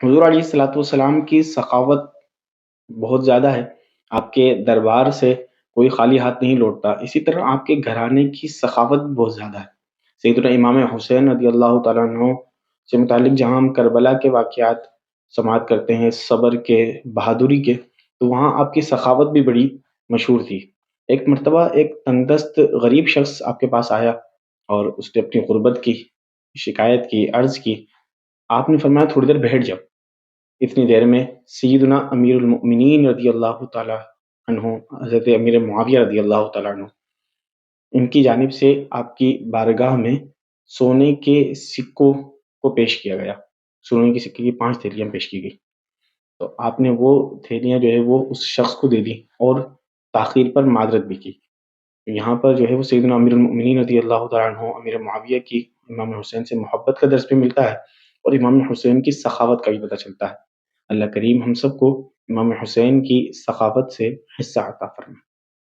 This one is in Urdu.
حضور علیہ الصلوۃ والسلام کی سخاوت بہت زیادہ ہے، آپ کے دربار سے کوئی خالی ہاتھ نہیں لوٹتا، اسی طرح آپ کے گھرانے کی سخاوت بھی بہت زیادہ ہے۔ سیدنا امام حسین رضی اللہ تعالیٰ عنہ سے متعلق جہاں ہم کربلا کے واقعات سماعت کرتے ہیں، صبر کے، بہادری کے، تو وہاں آپ کی سخاوت بھی بڑی مشہور تھی۔ ایک مرتبہ ایک تندرست غریب شخص آپ کے پاس آیا اور اس نے اپنی غربت کی شکایت کی، عرض کی، آپ نے فرمایا تھوڑی دیر بیٹھ جاؤ۔ اتنی دیر میں سیدنا امیر المؤمنین رضی اللہ تعالیٰ عنہ، حضرت امیر معاویہ رضی اللہ تعالیٰ عنہ، ان کی جانب سے آپ کی بارگاہ میں سونے کے سکوں کو پیش کیا گیا، سونے کے سکے کی 5 تھیلیاں پیش کی گئی، تو آپ نے وہ تھیلیاں جو ہے وہ اس شخص کو دے دی اور تاخیر پر معذرت بھی کی۔ یہاں پر جو ہے وہ سیدنا امیر المؤمنین رضی اللہ تعالیٰ عنہ امیر معاویہ کی امام حسین سے محبت کا درس بھی ملتا ہے، اور امام حسین کی سخاوت کا بھی پتہ چلتا ہے۔ اللہ کریم ہم سب کو امام حسین کی سخاوت سے حصہ عطا فرمائے۔